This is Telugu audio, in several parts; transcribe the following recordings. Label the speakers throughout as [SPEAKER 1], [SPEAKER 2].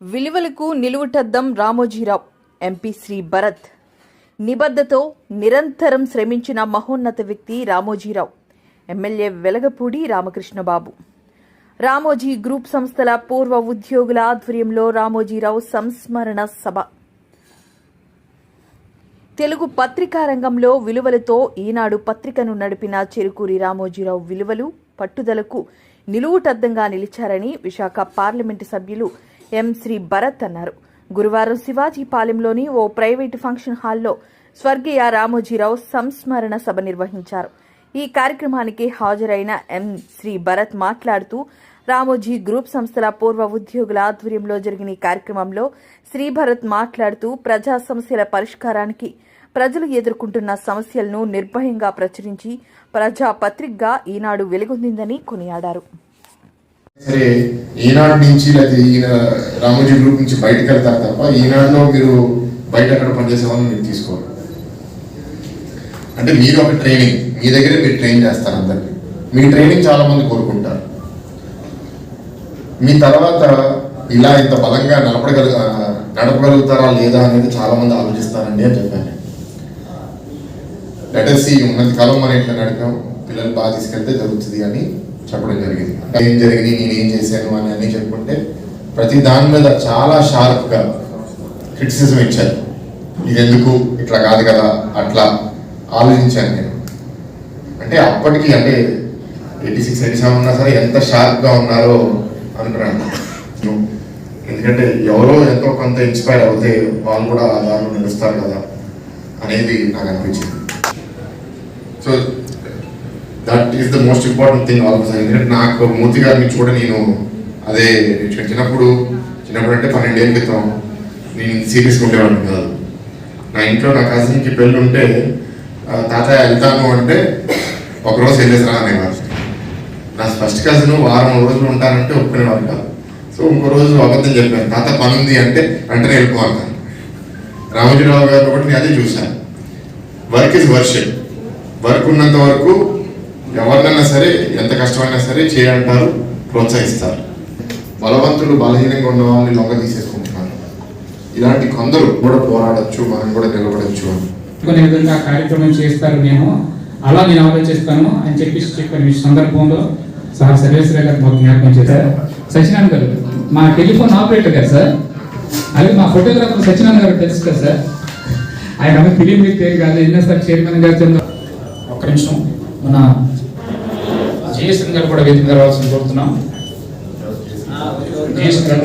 [SPEAKER 1] విలువలకు నిలువుటద్దం రామోజీరావు. ఎంపీ శ్రీ భరత్. నిబద్ధతో నిరంతరం శ్రమించిన మహోన్నత వ్యక్తి రామోజీరావు. ఎమ్మెల్యే వెలగపూడి రామకృష్ణబాబు. రామోజీ గ్రూప్ సంస్థల పూర్వ ఉద్యోగుల ఆధ్వర్యంలో రామోజీరావు సంస్మరణ సభ. తెలుగు పత్రికా రంగంలో విలువలతో ఈనాడు పత్రికను నడిపిన చెరుకూరి రామోజీరావు విలువలు, పట్టుదలకు నిలువుటద్దంగా నిలిచారని విశాఖ పార్లమెంటు సభ్యులు ఎం. శ్రీ భరత్ అన్నారు. గురువారం శివాజీపాలెంలోని ఓ ప్రైవేటు ఫంక్షన్ హాల్లో స్వర్గీయ రామోజీరావు సంస్మరణ సభ నిర్వహించారు. ఈ కార్యక్రమానికి హాజరైన ఎం. శ్రీ భరత్ మాట్లాడుతూ రామోజీ గ్రూప్ సంస్థల పూర్వ ఉద్యోగుల ఆధ్వర్యంలో జరిగిన ఈ కార్యక్రమంలో శ్రీ భరత్ మాట్లాడుతూ ప్రజా సమస్యల పరిష్కారానికి ప్రజలు ఎదుర్కొంటున్న సమస్యలను నిర్భయంగా ప్రచురించి ప్రజా పత్రికగా ఈనాడు వెలుగొందిందని కొనియాడారు.
[SPEAKER 2] సరే, ఈనాడు నుంచి లేదా రామోజీ గ్రూప్ నుంచి బయటకు వెళ్తారు తప్ప ఈనాడులో మీరు బయట అక్కడ పనిచేసే వాళ్ళని మీరు తీసుకోరు. అంటే మీరు ఒక ట్రైనింగ్, మీ దగ్గరే మీరు ట్రైన్ చేస్తారు అందరికీ. మీ ట్రైనింగ్ చాలా మంది కోరుకుంటారు. మీ తర్వాత ఇలా ఇంత బలంగా నడపగలుగుతారా లేదా అనేది చాలా మంది ఆలోచిస్తారండి అని చెప్పాను. లెటర్సీ ఉన్నంత కాలం మనం ఇట్లా నడిపాం, పిల్లలు బాగా తీసుకెళ్తే జరుగుతుంది అని చెప్పడం జరిగింది. ఏం జరిగింది, నేనేం చేశాను అని అన్నీ చెప్పుకుంటే ప్రతి దాని మీద చాలా షార్ప్గా క్రిటిసిజం ఇచ్చారు. ఇది ఎందుకు ఇట్లా కాదు కదా, అట్లా ఆలోచించాను నేను. అంటే అప్పటికి అంటే 86, 87 ఉన్నా సరే ఎంత షార్ప్గా ఉన్నారో అనుకున్నాను. ఎందుకంటే ఎవరో ఎంతో కొంత ఇన్స్పైర్ అవుతే వాళ్ళు కూడా ఆ దారిలో నడుస్తారు కదా అనేది నాకు అనిపించింది. So that is the most important thing also. ఎందుకంటే నాకు మూర్తి గారిని చూడ నేను అదే చిన్నప్పుడు అంటే 12 ఏళ్ళ క్రితం నేను సీరియస్గా ఉండేవాడిని కాదు. నా ఇంట్లో నా కజిన్కి పెళ్ళి ఉంటే తాతయ్య వెళ్తాను అంటే ఒకరోజు వెళ్ళేసిరా అనేవారు. నా ఫస్ట్ కజిన్ వారం రోజులు ఉంటానంటే ఒప్పుకునేవారు కాదు. సో ఇంకో రోజు అబద్ధం చెప్పాను, తాత పని ఉంది అంటే వెంటనే వెళ్ళిపోవాలి. రామోజీరావు గారు ఒకటి నేను అదే చూశాను. Work is worship. వర్క్ ఉన్నంత వరకు ఎవరినైనా సరే ఎంత కష్టమైనా సరే చేయంటారు, ప్రోత్సహిస్తారు. బలవంతులు బలహీనంగా ఉన్న వాళ్ళని లొంగ తీసేసుకుంటున్నారు. ఇలాంటి కొందరు కూడా పోరాడచ్చు, మనం కూడా నిలబడచ్చు అని
[SPEAKER 3] కొన్ని విధంగా కార్యక్రమం చేస్తారు. నేను అలా నేను ఆలోచిస్తాను అని చెప్పిన సందర్భంలో సార్ సర్వేశ్వర గారు మాకు జ్ఞాపకం చేశారు. సత్యనారాయణ గారు మా టెలిఫోన్ ఆపరేటర్ గారు సార్, అలాగే మా ఫోటోగ్రాఫర్ సత్యనారాయణ గారు తెలుసు కదా సార్. ఆయన ఫిలిం పేరు కాదు, ఎన్ఎస్ఆర్ చైర్మన్ గారు. ఒక్క నిమిషం, మన జేఎస్ఎన్ గారు కూడా వేదిక రావాల్సింది కోరుతున్నాం. జేఎస్ఎన్ గారు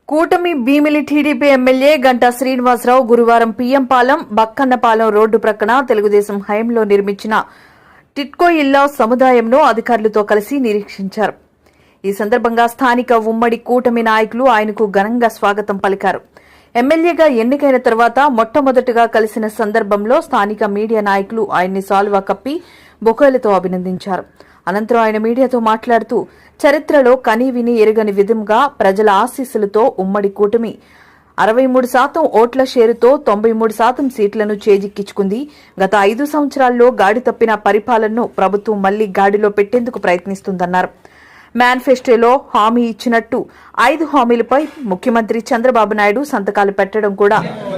[SPEAKER 1] కూటమి భీమిలి టీడీపీ ఎమ్మెల్యే గంటా శ్రీనివాసరావు గురువారం పిఎంపాలెం, బక్కన్నపాలెం రోడ్డు ప్రక్కన తెలుగుదేశం హయాంలో నిర్మించిన టిట్కో ఇళ్ల సముదాయంలో అధికారులతో కలిసి నిరీక్షించారు. ఈ సందర్భంగా స్థానిక ఉమ్మడి కూటమి నాయకులు ఆయనకు ఘనంగా స్వాగతం పలికారు. ఎమ్మెల్యేగా ఎన్నికైన తర్వాత మొట్టమొదటగా కలిసిన సందర్భంలో స్థానిక మీడియా నాయకులు ఆయన్ని సాల్వా కప్పి బొకేలతో అభినందించారు. అనంతరం ఆయన మీడియాతో మాట్లాడుతూ చరిత్రలో కనీవిని ఎరగని విధంగా ప్రజల ఆశీస్సులతో ఉమ్మడి కూటమి 63% ఓట్ల షేరుతో 93% సీట్లను చేజిక్కించుకుంది. గత 5 సంవత్సరాల్లో గాడి తప్పిన పరిపాలనను ప్రభుత్వం మళ్లీ గాడిలో పెట్టేందుకు ప్రయత్నిస్తుందన్నారు. మేనిఫెస్టోలో హామీ ఇచ్చినట్టు 5 హామీలపై ముఖ్యమంత్రి చంద్రబాబు నాయుడు సంతకాలు పెట్టడం కూడా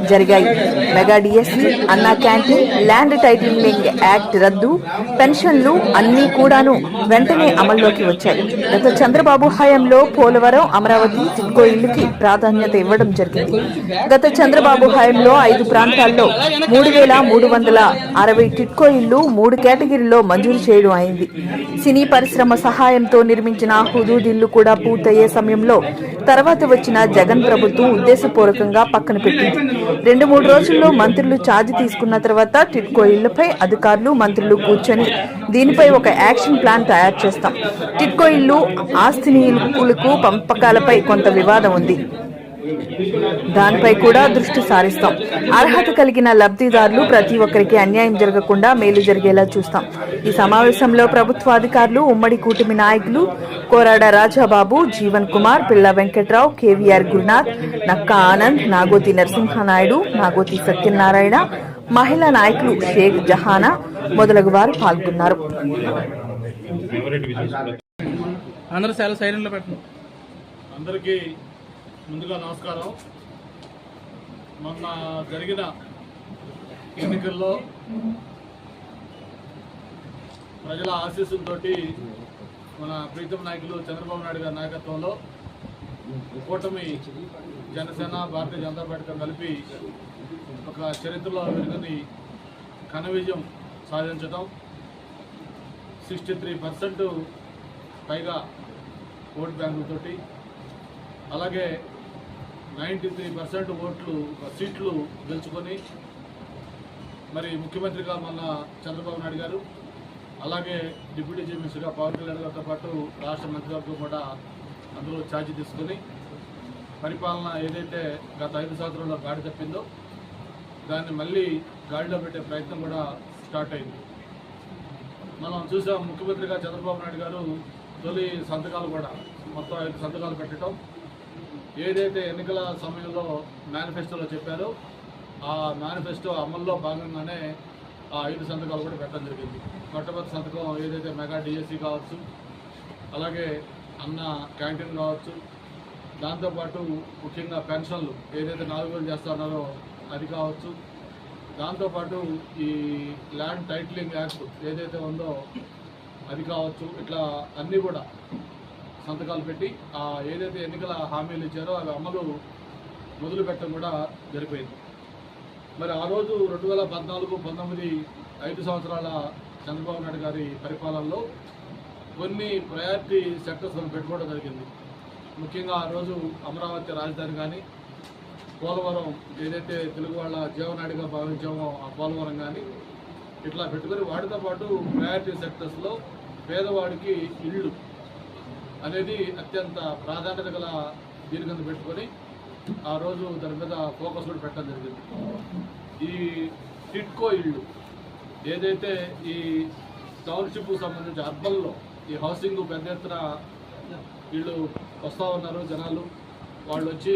[SPEAKER 1] జరిగాయి. మెగా డిఎస్సీ, అన్నా క్యాంటీన్, ల్యాండ్ టైటిలింగ్ యాక్ట్ రద్దు, పెన్షన్లు అన్నీ కూడాను వెంటనే అమల్లోకి వచ్చాయి. గత చంద్రబాబు హయాంలో పోలవరం, అమరావతి, టిట్కో ఇళ్లకి ప్రాధాన్యత ఇవ్వడం జరిగింది. గత చంద్రబాబు హయాంలో 5 ప్రాంతాల్లో 3,360 టిట్కో ఇళ్లు 3 కేటగిరీల్లో మంజూరు చేయడం అయింది. సినీ పరిశ్రమ సహాయంతో నిర్మించిన హుదూద్ ఇల్లు కూడా పూర్తయ్యే సమయంలో తర్వాత వచ్చిన జగన్ ప్రభుత్వం ఉద్దేశపూర్వకంగా పక్కన పెట్టింది. 2-3 రోజుల్లో మంత్రులు ఛార్జ్ తీసుకున్న తర్వాత టిట్కో ఇళ్లపై అధికారులు, మంత్రులు కూర్చొని దీనిపై ఒక యాక్షన్ ప్లాన్ తయారు చేస్తాం. టిట్కో ఇల్లు ఆస్తినీయులకు పంపకాలపై కొంత వివాదం ఉంది. దానిపై కూడా దృష్టి సారిస్తాం. అర్హత కలిగిన లబ్ధిదారులు ప్రతి ఒక్కరికి అన్యాయం జరగకుండా మేలు జరిగేలా చూస్తాం. ఈ సమావేశంలో ప్రభుత్వాధికారులు, ఉమ్మడి కూటమి నాయకులు కోరాడ రాజాబాబు, జీవన్ కుమార్, పిల్ల వెంకట్రావు, కేవీఆర్ గురునాథ్, నక్కా ఆనంద్, నాగోతి నరసింహనాయుడు, నాగోతి సత్యనారాయణ, మహిళా నాయకులు షేక్ జహానా మొదలగు వారు పాల్గొన్నారు.
[SPEAKER 4] అందరూ చాలా సైలెంట్లో పెట్టండి.
[SPEAKER 5] అందరికీ ముందుగా నమస్కారం. మొన్న జరిగిన ఎన్నికల్లో ప్రజల ఆశీస్సులతోటి మన ప్రీతం నాయకులు చంద్రబాబు నాయుడు గారి నాయకత్వంలో కూటమి జనసేన, భారతీయ జనతా పార్టీతో కలిపి ఒక చరిత్రలో వెలుగుని ఘన విజయం సాధించడం, 63% పైగా ఓటు బ్యాంకులతోటి, అలాగే 93% సీట్లు గెలుచుకొని మరి ముఖ్యమంత్రిగా మన చంద్రబాబు నాయుడు గారు, అలాగే డిప్యూటీ చీఫ్ మినిస్టర్గా పవన్ కళ్యాణ్ గారితో పాటు రాష్ట్ర మంత్రివర్గం కూడా అందులో ఛార్జీ తీసుకొని పరిపాలన ఏదైతే గత 5 సంవత్సరాల్లో గాడి తప్పిందో దాన్ని మళ్ళీ గాడిలో పెట్టే ప్రయత్నం కూడా స్టార్ట్ అయింది. మనం చూసాం ముఖ్యమంత్రిగా చంద్రబాబు నాయుడు గారు తొలి సంతకాలు కూడా మొత్తం 5 సంతకాలు పెట్టడం, ఏదైతే ఎన్నికల సమయంలో మేనిఫెస్టోలో చెప్పారో ఆ మేనిఫెస్టో అమల్లో భాగంగానే ఆ 5 సంతకాలు కూడా పెట్టడం జరిగింది. మొట్టమొదటి సంతకం ఏదైతే మెగా డిఎస్సి కావచ్చు, అలాగే అన్న క్యాంటీన్ కావచ్చు, దాంతోపాటు ముఖ్యంగా పెన్షన్లు ఏదైతే 4,000 చేస్తున్నారో అది కావచ్చు, దాంతోపాటు ఈ ల్యాండ్ టైటిలింగ్ యాక్ట్ ఏదైతే ఉందో అది కావచ్చు, ఇట్లా అన్నీ కూడా సంతకాలు పెట్టి ఆ ఏదైతే ఎన్నికల హామీలు ఇచ్చారో అవి అమలు మొదలు పెట్టడం కూడా జరిపోయింది. మరి ఆ రోజు 2014-19 5 సంవత్సరాల చంద్రబాబు నాయుడు గారి పరిపాలనలో కొన్ని ప్రయారిటీ సెక్టర్స్ పెట్టుకోవడం జరిగింది. ముఖ్యంగా ఆ రోజు అమరావతి రాజధాని కానీ, పోలవరం ఏదైతే తెలుగు వాళ్ళ జీవనాడిగా భావించామో ఆ పోలవరం కానీ ఇట్లా పెట్టుకొని వాటితో పాటు ప్రయారిటీ సెక్టర్స్లో పేదవాడికి ఇళ్ళు అనేది అత్యంత ప్రాధాన్యత గల దీని కింద పెట్టుకొని ఆ రోజు దాని మీద ఫోకస్ కూడా పెట్టడం జరిగింది. ఈ టిట్కో ఇళ్ళు ఏదైతే ఈ టౌన్షిప్కు సంబంధించి అర్బన్లో ఈ హౌసింగ్ పెద్ద ఎత్తున వీళ్ళు వస్తూ ఉన్నారు జనాలు, వాళ్ళు వచ్చి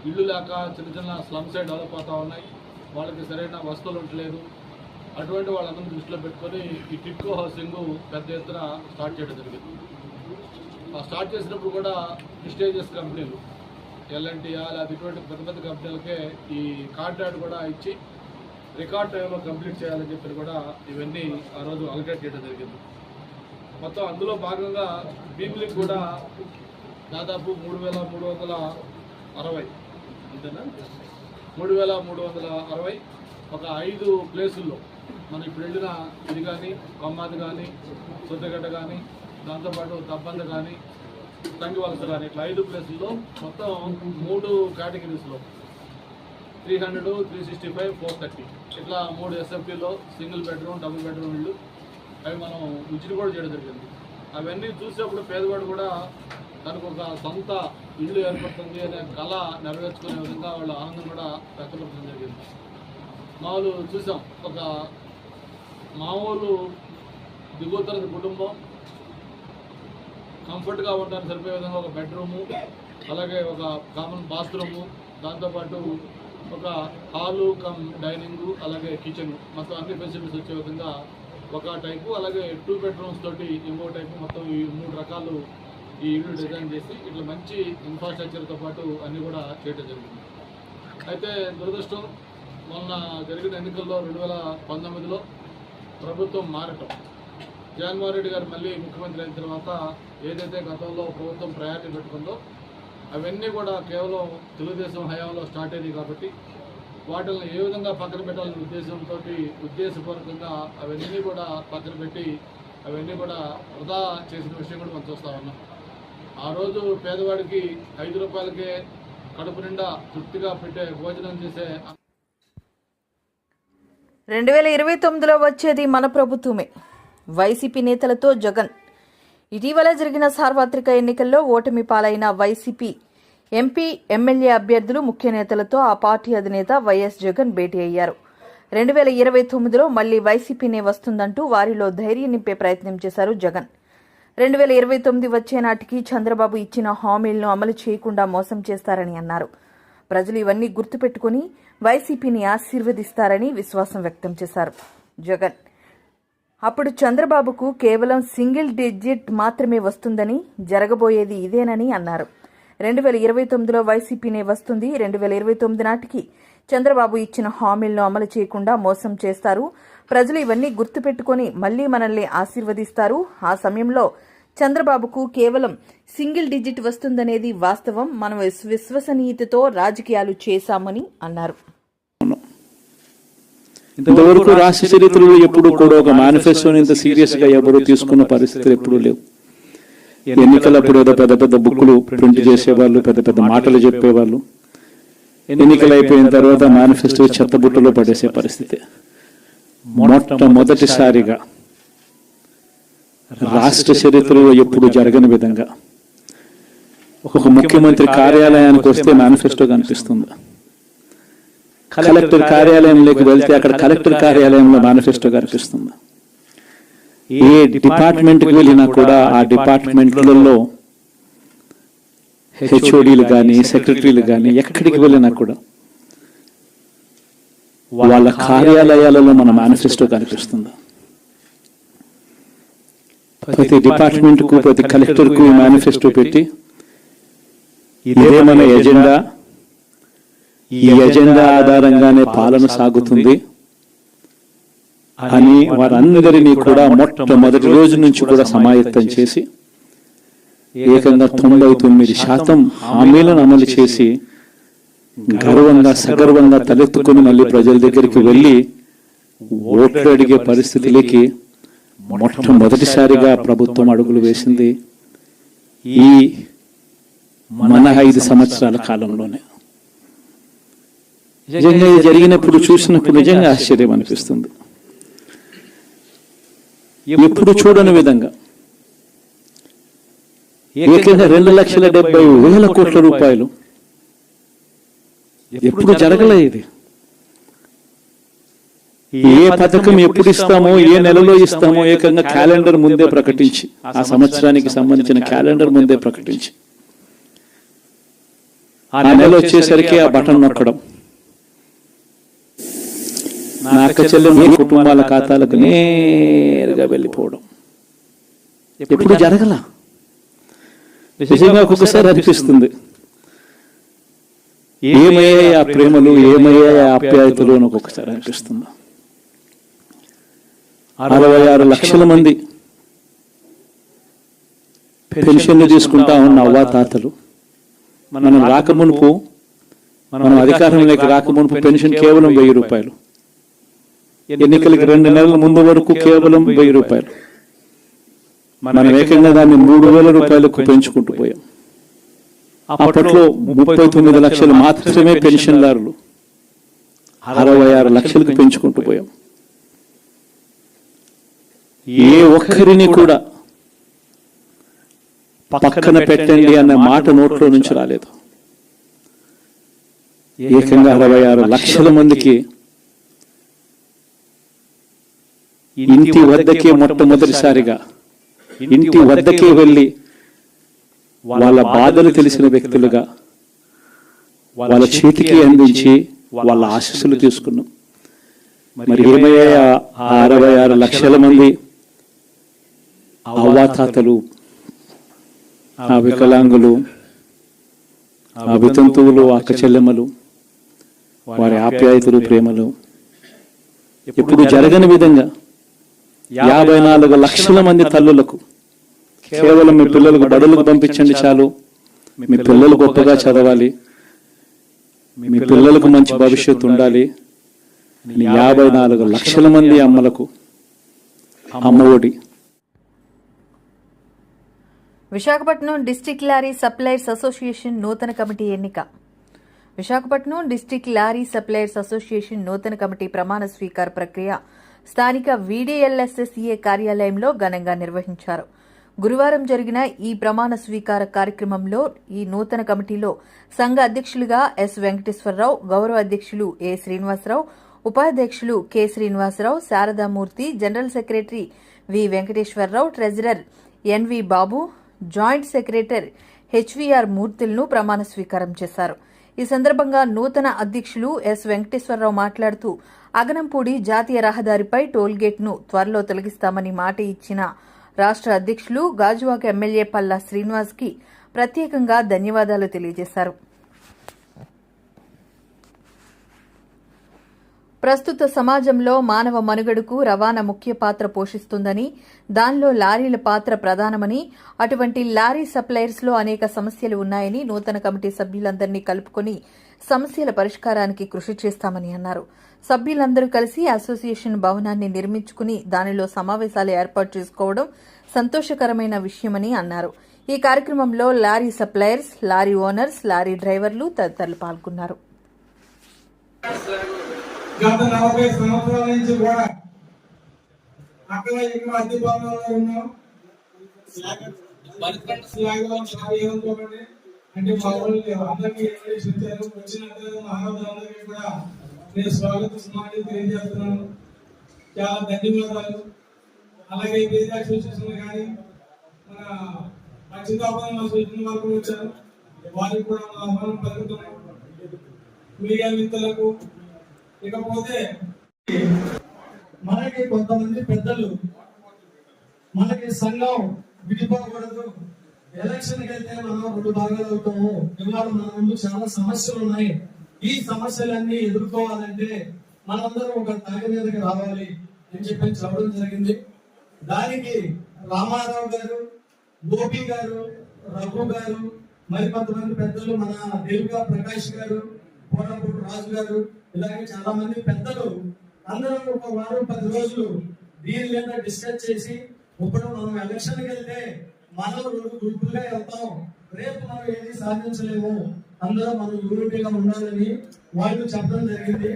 [SPEAKER 5] ఇళ్ళు లేక చిన్న చిన్న స్లమ్ సైడ్ డెవలప్ అవుతూ ఉన్నాయి, వాళ్ళకి సరైన వసతులు ఉండలేదు. అటువంటి వాళ్ళందరినీ దృష్టిలో పెట్టుకొని ఈ టిట్కో హౌసింగ్ పెద్ద ఎత్తున స్టార్ట్ చేయడం జరిగింది. ఆ స్టార్ట్ చేసినప్పుడు కూడా ప్రిస్టేజియస్ కంపెనీలు ఎల్ఎన్టీఆర్ అది ఇటువంటి పెద్ద పెద్ద కంపెనీలకే ఈ కాంట్రాక్ట్ కూడా ఇచ్చి రికార్డ్ టైంలో కంప్లీట్ చేయాలని చెప్పి కూడా ఇవన్నీ ఆ రోజు అలకేట్ చేయడం జరిగింది. మొత్తం అందులో భాగంగా పీపుల్కి కూడా దాదాపు 3,360 అంతేనా 3,360 ఒక 5 ప్లేసుల్లో మనం ఇప్పుడు వెళ్ళిన ఇది కానీ, కొమ్మాది కానీ, సొద్దగడ్డ కానీ, దాంతోపాటు తబ్బంద కానీ, తంగివలస కానీ ఇట్లా 5 ప్లేసుల్లో మొత్తం 3 కేటగిరీస్లో 300, 365, 430 ఇట్లా 3 ఎస్ఎఫ్టీలో సింగిల్ బెడ్రూమ్, డబుల్ బెడ్రూమ్ ఇళ్ళు అవి మనం విజిట్ కూడా చేయడం జరిగింది. అవన్నీ చూసేప్పుడు పేదవాడు కూడా తనకు ఒక సొంత ఇల్లు ఏర్పడుతుంది అనే కళ నెరవేర్చుకునే విధంగా వాళ్ళ ఆనందం కూడా వ్యక్తపరచడం జరిగింది. మామూలు చూసాం, ఒక మామూలు దిగువ తరగతి కుటుంబం కంఫర్ట్గా ఉండడానికి సరిపోయే విధంగా ఒక బెడ్రూము, అలాగే ఒక కామన్ బాత్రూము, దాంతోపాటు ఒక హాలు కమ్ డైనింగు, అలాగే కిచెన్ మొత్తం అన్ని ఫెసిలిటీస్ వచ్చే విధంగా ఒక టైపు, అలాగే 2 బెడ్రూమ్స్ తోటి ఇంకో టైపు, మొత్తం ఈ 3 రకాలు ఈ ఇల్లు డిజైన్ చేసి ఇట్లా మంచి ఇన్ఫ్రాస్ట్రక్చర్తో పాటు అన్నీ కూడా చేయడం జరిగింది. అయితే దురదృష్టం మొన్న జరిగిన ఎన్నికల్లో 2019లో ప్రభుత్వం మారటం, జగన్మోహన్ రెడ్డి గారు మళ్ళీ ముఖ్యమంత్రి అయిన తర్వాత ఏదైతే గతంలో ప్రభుత్వం ప్రయారిటీ పెట్టుకుందో అవన్నీ కూడా కేవలం తెలుగుదేశం హయాంలో స్టార్ట్ అయ్యింది కాబట్టి వాటిని ఏ విధంగా పక్కన పెట్టాలనే ఉద్దేశంతో ఉద్దేశపూర్వకంగా అవన్నీ కూడా పక్కన పెట్టి అవన్నీ కూడా వృధా చేసిన విషయం కూడా మనం చూస్తూ ఉన్నాం. ఆ రోజు పేదవాడికి 5 రూపాయలకే కడుపు నిండా తృప్తిగా పెట్టే భోజనం చేసే
[SPEAKER 1] 2029లో వచ్చేది మన ప్రభుత్వమే. వైసీపీ నేతలతో జగన్. ఇటీవల జరిగిన సార్వత్రిక ఎన్నికల్లో ఓటమి పాలైన వైసీపీ ఎంపీ ఎమ్మెల్యే అభ్యర్థులు ముఖ్య నేతలతో ఆ పార్టీ అధినేత వైఎస్ జగన్ భేటీ అయ్యారు. 2029లో మళ్లీ వైసీపీనే వస్తుందంటూ వారిలో ధైర్యం నింపే ప్రయత్నం చేశారు జగన్. 2029 వచ్చే నాటికి చంద్రబాబు ఇచ్చిన హామీలను అమలు చేయకుండా మోసం చేస్తారని అన్నారు. ప్రజలు ఇవన్నీ గుర్తుపెట్టుకుని వైసీపీని ఆశీర్వదిస్తారని విశ్వాసం వ్యక్తం చేశారు జగన్. అప్పుడు చంద్రబాబుకు కేవలం సింగిల్ డిజిట్ మాత్రమే వస్తుందని, జరగబోయేది ఇదేనని అన్నారు. 2029లో వైసీపీనే వస్తుంది. 2029 నాటికి చంద్రబాబు ఇచ్చిన హామీలను అమలు చేయకుండా మోసం చేస్తారు. ప్రజలు ఇవన్నీ గుర్తుపెట్టుకుని మళ్లీ మనల్ని ఆశీర్వదిస్తారు. ఆ సమయంలో చంద్రబాబుకు కేవలం సింగిల్ డిజిట్ వస్తుందనేది వాస్తవం. మనం విశ్వసనీయతతో రాజకీయాలు చేశామని అన్నారు.
[SPEAKER 6] ఇంతవరకు రాష్ట్ర చరిత్రలో ఎప్పుడు కూడా ఒక మేనిఫెస్టోని ఇంత సీరియస్ గా ఎవరు తీసుకున్న పరిస్థితులు ఎప్పుడూ లేవు. ఎన్నికలప్పుడు ఏదో పెద్ద పెద్ద బుక్కులు ప్రింట్ చేసేవాళ్ళు, పెద్ద పెద్ద మాటలు చెప్పేవాళ్ళు. ఎన్నికలు అయిపోయిన తర్వాత మేనిఫెస్టో చెత్తబుట్టలో పడేసే పరిస్థితి. మొట్టమొదటిసారిగా రాష్ట్ర చరిత్రలో ఎప్పుడు జరగని విధంగా ఒక ముఖ్యమంత్రి కార్యాలయానికి వస్తే మేనిఫెస్టో కనిపిస్తుంది. కలెక్టర్ కార్యాలయంలోకి వెళ్తే అక్కడ కలెక్టర్ కార్యాలయంలో మేనిఫెస్టో కనిపిస్తుంది. ఏ డిపార్ట్మెంట్కి వెళ్ళినా కూడా ఆ డిపార్ట్మెంట్లలో హెచ్ఓడీలు కానీ సెక్రటరీలు కానీ ఎక్కడికి వెళ్ళినా కూడా వాళ్ళ కార్యాలయాలలో మన మేనిఫెస్టో కనిపిస్తుంది. ప్రతి డిపార్ట్మెంట్కు ప్రతి కలెక్టర్కు మేనిఫెస్టో పెట్టి ఇదే మన ఎజెండా, ఈ ఎజెండా ఆధారంగానే పాలన సాగుతుంది అని వారందరినీ కూడా మొట్టమొదటి రోజు నుంచి కూడా సమాయత్తం చేసి ఏకంగా 99% హామీలను అమలు చేసి గర్వంగా సగర్వంగా తలెత్తుకుని మళ్ళీ ప్రజల దగ్గరికి వెళ్ళి ఓట్లు అడిగే పరిస్థితులకి మొట్టమొదటిసారిగా ప్రభుత్వం అడుగులు వేసింది ఈ మన 5 సంవత్సరాల కాలంలోనే. నిజంగా ఇది జరిగినప్పుడు చూసినప్పుడు నిజంగా ఆశ్చర్యం అనిపిస్తుంది. ఎప్పుడు చూడని విధంగా ఏకంగా 2,70,000 కోట్ల రూపాయలు ఎప్పుడు జరగలే. ఇది ఏ పథకం ఎప్పుడు ఇస్తామో, ఏ నెలలో ఇస్తామో ఏకంగా క్యాలెండర్ ముందే ప్రకటించి, ఆ సంవత్సరానికి సంబంధించిన క్యాలెండర్ ముందే ప్రకటించి ఆ నెల వచ్చేసరికి ఆ బటన్ నొక్కడం, నా అక్క చెల్లెమ్మ కుటుంబాల ఖాతాలకు నేరుగా వెళ్ళిపోవడం ఎప్పుడు జరగల. నిజంగా ఒక్కొక్కసారి అనిపిస్తుంది ఏమయ్యాయి ఆ ప్రేమలు, ఏమయ్యాయి ఆ ఆప్యాయతలు అని ఒక్కొక్కసారి అనిపిస్తుంది. 66 లక్షల మంది పెన్షన్లు తీసుకుంటా ఉన్న అవ్వాతాతలు మనం రాకమునుపు, మనం అధికారంలోకి రాకమునుపు పెన్షన్ కేవలం 1000 రూపాయలు. ఎన్నికలకి 2 నెలల ముందు వరకు కేవలం 1000 రూపాయలు. మనం ఏకంగా దాన్ని 3,000 రూపాయలకు పెంచుకుంటూ పోయాం. అప్పట్లో 39 లక్షలు మాత్రమే పెన్షన్దారులు, 66 లక్షలకు పెంచుకుంటూ పోయాం. ఏ ఒక్కరిని కూడా పక్కన పెట్టండి అన్న మాట నోట్లో నుంచి రాలేదు. ఏకంగా 66 లక్షల మందికి ఇంటి వద్దకే మొట్టమొదటిసారిగా ఇంటి వద్దకే వెళ్ళి వాళ్ళ బాధలు తెలిసిన వ్యక్తులుగా వాళ్ళ చేతికి అందించి వాళ్ళ ఆశీస్సులు తీసుకున్నాం. మరి ఏమయ్యా 66 లక్షల మంది అవ్వాతాతలు, ఆ వికలాంగులు, ఆ వితంతువులు, అక్క చెల్లెమ్మలు, వారి ఆప్యాయతలు, ప్రేమలు ఎప్పుడు జరగని విధంగా 54 లక్షల మంది తల్లులకు కేవలం మీ పిల్లలకు బడులకు పంపించండి చాలు, మీ పిల్లలు గొప్పగా చదవాలి, మీ పిల్లలకు మంచి భవిష్యత్తు ఉండాలి, 54 లక్షల మంది అమ్మలకు Ammavodi.
[SPEAKER 1] Visakhapatnam district lorry suppliers association నూతన కమిటీ ఎన్నిక. Visakhapatnam district lorry suppliers association నూతన కమిటీ ప్రమాణ స్వీకార ప్రక్రియ స్థానిక వీడీఎల్ఎస్ఎస్ఏ కార్యాలయంలో ఘనంగా నిర్వహించారు. గురువారం జరిగిన ఈ ప్రమాణ స్వీకార కార్యక్రమంలో ఈ నూతన కమిటీలో సంఘ అధ్యక్షులుగా ఎస్ వెంకటేశ్వరరావు, గౌరవ అధ్యక్షులు ఏ శ్రీనివాసరావు, ఉపాధ్యక్షులు K Srinivasarao, Sharadamurthy, general secretary V Venkateswararao, treasurer NV Babu, joint secretary HVR మూర్తులను ప్రమాణ స్వీకారం చేశారు. ఈ సందర్భంగా నూతన అధ్యక్షులు ఎస్ వెంకటేశ్వరరావు మాట్లాడుతూ అగనంపూడి జాతీయ రహదారిపై టోల్గేట్ను త్వరలో తొలగిస్తామని మాట ఇచ్చిన రాష్ట్ర అధ్యక్షులు గాజువాక ఎమ్మెల్యే పల్లా శ్రీనివాస్కి ప్రత్యేకంగా ధన్యవాదాలు తెలియజేశారు. ప్రస్తుత సమాజంలో మానవ మనుగడకు రవాణా ముఖ్య పాత్ర పోషిస్తుందని, దానిలో లారీల పాత్ర ప్రధానమని, అటువంటి లారీ సప్లయర్స్లో అనేక సమస్యలు ఉన్నాయని నూతన కమిటీ సభ్యులందరినీ కలుపుకొని సమస్యల పరిష్కారానికి కృషి చేస్తామని అన్నారు. సభ్యులందరూ కలిసి అసోసియేషన్ భవనాన్ని నిర్మించుకుని దానిలో సమావేశాలు ఏర్పాటు చేసుకోవడం సంతోషకరమైన విషయమని అన్నారు. ఈ కార్యక్రమంలో lorry suppliers, lorry owners, lorry డ్రైవర్లు తదితరులు పాల్గొన్నారు.
[SPEAKER 7] గత 40 సంవత్సరాల నుంచి కూడా అక్కడ ఇక్కడ అద్దె భవనంలో ఉన్నాం. అంటే మా వాళ్ళు అందరికీ వచ్చారు. వచ్చిన మహారాజులందరికీ కూడా నేను స్వాగతం సమాజం తెలియజేస్తున్నాను. చాలా ధన్యవాదాలు. అలాగే వేదిక అసోసియేషన్ కానీ మన చింతాపల్లి అసోసియేషన్ వాళ్ళు కూడా వచ్చారు. వారికి కూడా మా ఆహ్వానం పలుకుతున్నాం. మీడియా మిత్రులకు, ఇకపోతే మనకి కొంతమంది పెద్దలు మనకి సంఘం విడిపోకూడదు, ఎలక్షన్కి వెళ్తే మనం 2 భాగాలు అవుతాము, ఇవాళ మన ముందు చాలా సమస్యలు ఉన్నాయి, ఈ సమస్యలన్నీ ఎదుర్కోవాలంటే మనందరం ఒక తాగి మీదకి రావాలి అని చెప్పి చెప్పడం జరిగింది. దానికి రామారావు గారు, గోపి గారు, రఘు గారు, మరి కొంతమంది పెద్దలు, మన దేవిగా ప్రకాష్ గారు, పోరాపూడి రాజు గారు, ఇలాగే చాలా మంది పెద్దలు అందరూ ఒక వారం 10 రోజులు దీని మీద డిస్కస్ చేసి, ఇప్పుడు మనం ఎలక్షన్కి వెళ్తే మనం 2 గ్రూపులుగా వెళ్తాం, రేపు మనం ఏది సాధించలేము, అందరూ మనం యూనిటీగా ఉండాలని వాళ్ళు చెప్పడం జరిగింది.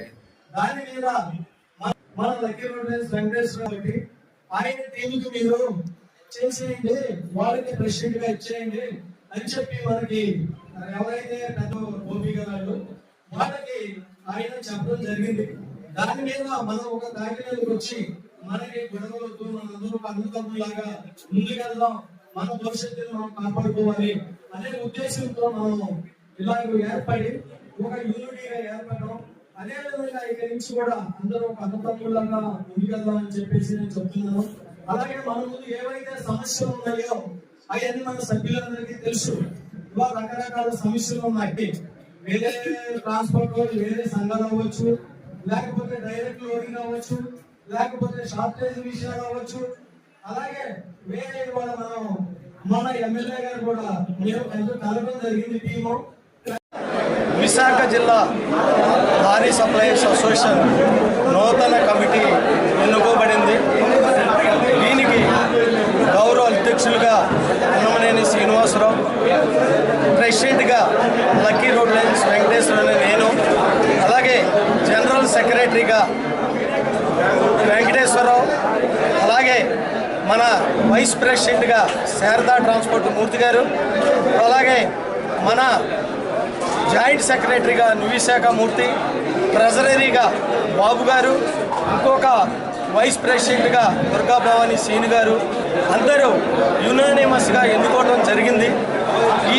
[SPEAKER 7] దాని మీద మన లక్కీ రోడ్ వెంకటేశ్వరరావుకి ఆయన టీంకి మీరు చేసేయండి, వాళ్ళకి ప్రెసిడెంట్ గా ఇచ్చేయండి అని చెప్పి మనకి ఎవరైతే పెద్ద గోపి గారు వాళ్ళకి ఆయన చెప్పడం జరిగింది. దాని మీద మనం ఒక కాకినాడకి వచ్చి మనకి గొడవలతో మనందరూ అన్నదమ్ములాగా ముందుకెళ్దాం, మన భవిష్యత్తును మనం కాపాడుకోవాలి అనే ఉద్దేశంతో మనం ఇలాగ ఏర్పడి ఒక యూనిటీగా ఏర్పడడం, అదే విధంగా ఇక్కడి నుంచి కూడా అందరూ ఒక అన్నదమ్ములాగా ముందుకెళ్దాం అని చెప్పేసి నేను చెప్తున్నాను. అలాగే మన ముందు ఏవైతే సమస్యలు ఉన్నాయో అవన్నీ మన సభ్యులందరికీ తెలుసు. ఇవాళ రకరకాల సమస్యలు ఉన్నాయి. వేరే ట్రాన్స్పోర్ట్, వేరే సంఘాలు అవ్వచ్చు, లేకపోతే డైరెక్ట్ లోడింగ్ అవ్వచ్చు, లేకపోతే షార్టేజ్ విషయాలు అవ్వచ్చు. అలాగే వేరే ఇవాళ మన ఎమ్మెల్యే గారు కూడా మేము కలవడం జరిగింది టీము.
[SPEAKER 8] విశాఖ జిల్లా లారీ సప్లయర్స్ అసోసియేషన్ నూతన కమిటీ ఎన్నుకోబడింది. దీనికి గౌరవ అధ్యక్షులుగా అన్నమనేని శ్రీనివాసరావు, ప్రెసిడెంట్గా లక్కీ రోడ్ లైన్స్ వెంకటేశ్వర నేను, అలాగే జనరల్ సెక్రటరీగా వెంకటేశ్వరరావు, అలాగే మన వైస్ ప్రెసిడెంట్గా శారదా ట్రాన్స్పోర్ట్ మూర్తి గారు, అలాగే మన జాయింట్ సెక్రటరీగా నువిశాఖ మూర్తి, ట్రెజరీగా బాబు గారు, ఇంకొక వైస్ ప్రెసిడెంట్గా దుర్గా భవాని సీను గారు అందరూ యునానిమస్గా ఎన్నుకోవడం జరిగింది.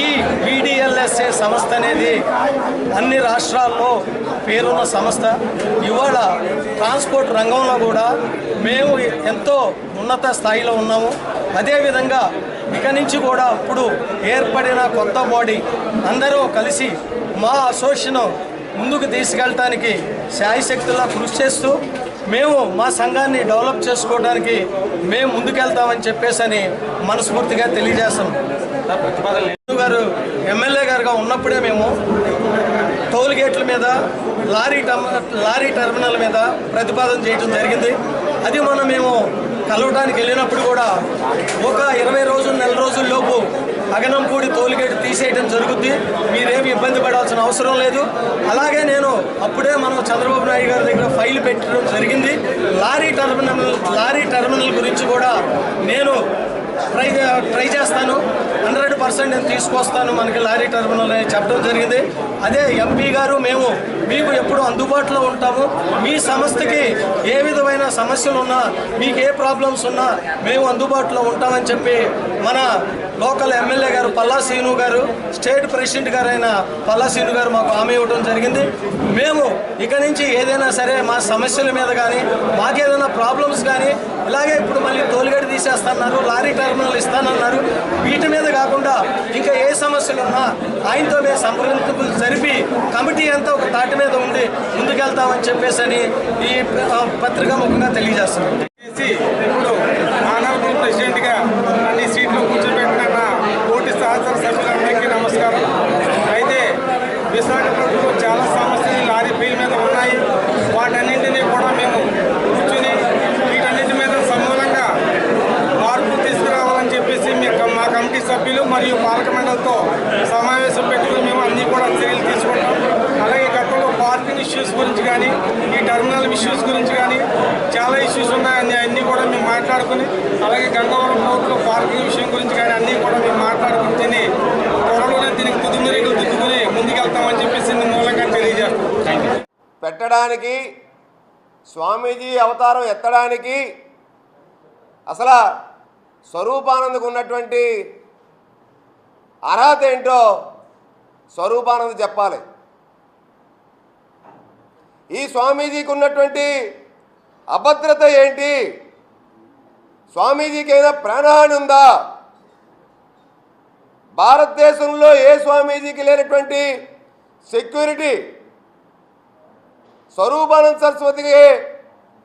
[SPEAKER 8] ఈ VDLSA సంస్థ అనేది అన్ని రాష్ట్రాల్లో పేరున్న సంస్థ. ఇవాళ ట్రాన్స్పోర్ట్ రంగంలో కూడా మేము ఎంతో ఉన్నత స్థాయిలో ఉన్నాము. అదేవిధంగా ఇక నుంచి కూడా ఇప్పుడు ఏర్పడిన కొత్త బాడీ అందరూ కలిసి మా అసోసియేషన్ ముందుకు తీసుకెళ్ళటానికి శాయశక్తులా కృషి చేస్తూ మేము మా సంఘాన్ని డెవలప్ చేసుకోవడానికి మేము ముందుకెళ్తామని చెప్పేసి మనస్ఫూర్తిగా తెలియజేస్తాం. గారు ఎమ్మెల్యే గారుగా ఉన్నప్పుడే మేము టోల్ గేట్ల మీద, లారీ టెర్మినల్ మీద ప్రతిపాదన చేయడం జరిగింది. అది మేము కలవడానికి వెళ్ళినప్పుడు కూడా ఒక 20 రోజులు, నెల రోజుల్లోపు అగనంపూడి టోల్గేట్ తీసేయడం జరుగుద్ది, మీరేమి ఇబ్బంది పడాల్సిన అవసరం లేదు. అలాగే నేను అప్పుడే మనం చంద్రబాబు నాయుడు గారి దగ్గర ఫైల్ పెట్టడం జరిగింది. లారీ టెర్మినల్ గురించి కూడా నేను ట్రై చేస్తాను. 100% నేను తీసుకొస్తాను మనకి లారీ టర్మినల్ అని చెప్పడం జరిగింది. అదే ఎంపీ గారు మేము మీకు ఎప్పుడు అందుబాటులో ఉంటాము. మీ సంస్థకి ఏ విధమైన సమస్యలు ఉన్నా, మీకు ఏ ప్రాబ్లమ్స్ ఉన్నా మేము అందుబాటులో ఉంటామని చెప్పి మన లోకల్ ఎమ్మెల్యే గారు పల్లా శ్రీను గారు, స్టేట్ ప్రెసిడెంట్ గారు అయిన పల్లా శ్రీను గారు మాకు హామీ ఇవ్వడం జరిగింది. మేము ఇక నుంచి ఏదైనా సరే మా సమస్యల మీద కానీ, మాకేదైనా ప్రాబ్లమ్స్ కానీ, ఇలాగే ఇప్పుడు మళ్ళీ టోల్గేట్ తీసేస్తున్నారు, లారీ టర్మినల్ ఇస్తానన్నారు, వీటి మీద కాకుండా ఇంకా ఏ సమస్యలు ఉన్నా ఆయనతో మేము సంప్రదింపులు జరిపి కమిటీ అంతా ఒక తాటి మీద ఉండి ముందుకెళ్తామని చెప్పేసి అని ఈ పత్రికా ముఖంగా తెలియజేస్తున్నాం.
[SPEAKER 9] ఇప్పుడు ఆనరబుల్ ప్రెసిడెంట్గా అన్ని సీట్లు కూర్చోబెట్టిన కోటి సహచర సభ్యులందరికీ నమస్కారం. అయితే విశాఖపట్నంలో చాలా సమస్యలు లారీ బిల్ మీద ఉన్నాయి. వాటన్నింటినీ కూడా మేము కూర్చుని వీటన్నింటి మీద సమూలంగా మార్పులు తీసుకురావాలని చెప్పేసి మా కమిటీ సభ్యులు మరియు పాలక మండలితో సమావేశం పెట్టుకుని మేము అన్నీ కూడా చర్యలు తీసుకుంటాం. అలాగే గతంలో పార్కింగ్ ఇష్యూస్ గురించి కానీ, ఈ టర్మినల్ ఇష్యూస్ గురించి కానీ చాలా ఇష్యూస్ ఉన్నాయి. అన్నీ కూడా మేము మాట్లాడుకుని, అలాగే గంగవరం పోర్టులో పార్కింగ్ విషయం గురించి కానీ అన్నీ కూడా మేము మాట్లాడుకుని త్వరలోనే దీనికి తుదిమెరుగులు దిద్దుకుని ముందుకెళ్తామని చెప్పేసి మూలంగా తెలియజేస్తాం.
[SPEAKER 10] పెట్టడానికి, స్వామీజీ అవతారం ఎత్తడానికి అసలు స్వరూపానందకు ఉన్నటువంటి అర్హత ఏంటో స్వరూపానంద చెప్పాలి. ఈ స్వామీజీకి ఉన్నటువంటి అభద్రత ఏంటి? స్వామీజీకి అయినా ప్రాణహాని ఉందా? భారతదేశంలో ఏ స్వామీజీకి లేనటువంటి సెక్యూరిటీ స్వరూపానంద సరస్వతికి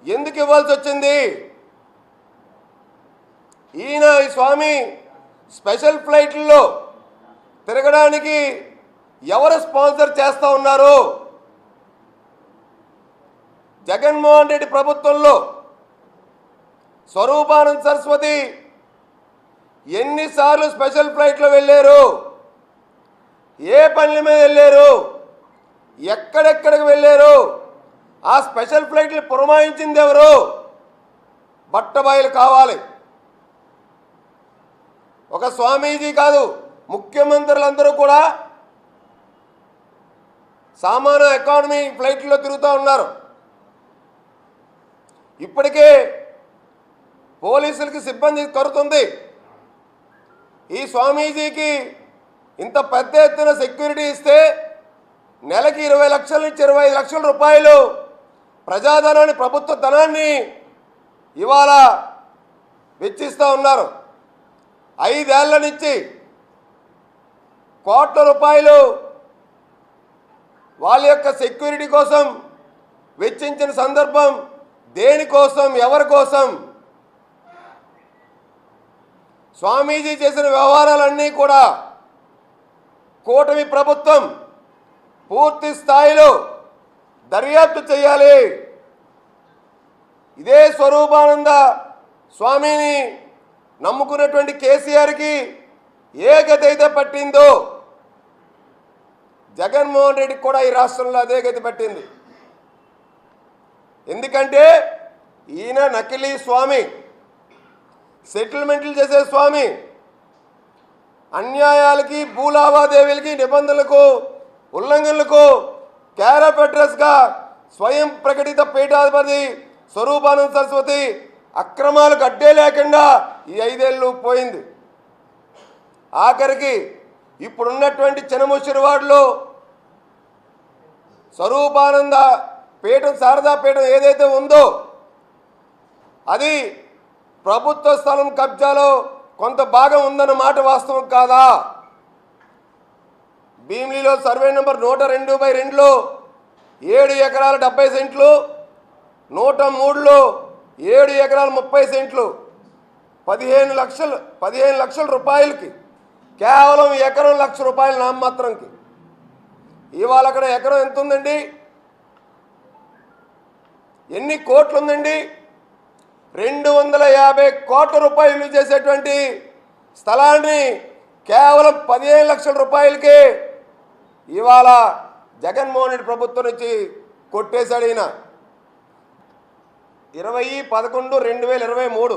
[SPEAKER 10] ఎందుకు ఇవ్వాల్సి వచ్చింది? ఈ స్వామి స్పెషల్ ఫ్లైట్లలో తిరగడానికి ఎవరు స్పాన్సర్ చేస్తూ ఉన్నారు? జగన్మోహన్ రెడ్డి ప్రభుత్వంలో స్వరూపానంద సరస్వతి ఎన్నిసార్లు స్పెషల్ ఫ్లైట్లో వెళ్ళారు? ఏ పనుల మీద వెళ్ళారు? ఎక్కడెక్కడికి వెళ్ళారు? ఆ స్పెషల్ ఫ్లైట్లు పురమాయించింది ఎవరు? బట్టబయలు కావాలి. ఒక స్వామీజీ కాదు, ముఖ్యమంత్రులందరూ కూడా సామాన్య ఎకానమీ ఫ్లైట్లో తిరుగుతూ ఉన్నారు. ఇప్పటికే పోలీసులకి సిబ్బంది కొరతుంది. ఈ స్వామీజీకి ఇంత పెద్ద ఎత్తున సెక్యూరిటీ ఇస్తే నెలకి 20 లక్షల నుంచి 25 లక్షల రూపాయలు ప్రజాధనాన్ని, ప్రభుత్వ ధనాన్ని ఇవాళ వెచ్చిస్తూ ఉన్నారు. 5 ఏళ్ల నుంచి కోట్ల రూపాయలు వాళ్ళ యొక్క సెక్యూరిటీ కోసం వెచ్చించిన సందర్భం దేనికోసం, ఎవరి కోసం? స్వామీజీ చేసిన వ్యవహారాలన్నీ కూడా కూటమి ప్రభుత్వం పూర్తి స్థాయిలో దర్యాప్తు చేయాలి. ఇదే స్వరూపానంద స్వామిని నమ్ముకున్నటువంటి కేసీఆర్కి ఏ గతి అయితే పట్టిందో జగన్మోహన్ రెడ్డికి కూడా ఈ రాష్ట్రంలో అదే గతి పట్టింది. ఎందుకంటే ఈయన నకిలీ స్వామి, సెటిల్మెంట్లు చేసే స్వామి, అన్యాయాలకి, భూ లావాదేవీలకి, నిబంధనలకు, ఉల్లంఘనలకు క్యార్ ఆఫ్ అడ్రస్గా స్వయం ప్రకటిత పీఠాధిపతి స్వరూపానంద సరస్వతి అక్రమాలకు అడ్డే లేకుండా ఈ 5 ఏళ్ళు పోయింది. ఆఖరికి ఇప్పుడున్నటువంటి చినముచ్చిరివాడలో స్వరూపానంద పీఠం, శారదా పీఠం ఏదైతే ఉందో అది ప్రభుత్వ స్థలం కబ్జాలో కొంత భాగం ఉందన్న మాట వాస్తవం కాదా? భీమిలిలో సర్వే నెంబర్ 102/2లో 7 ఎకరాల 70 సెంట్లు, 103లో 7 ఎకరాల 30 సెంట్లు 15 లక్షల రూపాయలకి, కేవలం ఎకరం ₹1,00,000 నామమాత్రంకి. ఇవాళ అక్కడ ఎకరం ఎంత ఉందండి? ఎన్ని కోట్లు ఉందండి? 250 కోట్ల రూపాయలు విలువ చేసేటువంటి స్థలాన్ని కేవలం 15 లక్షల రూపాయలకే ఇవాళ జగన్మోహన్ రెడ్డి ప్రభుత్వం నుంచి కొట్టేశాడు. ఈయన 20/11/2023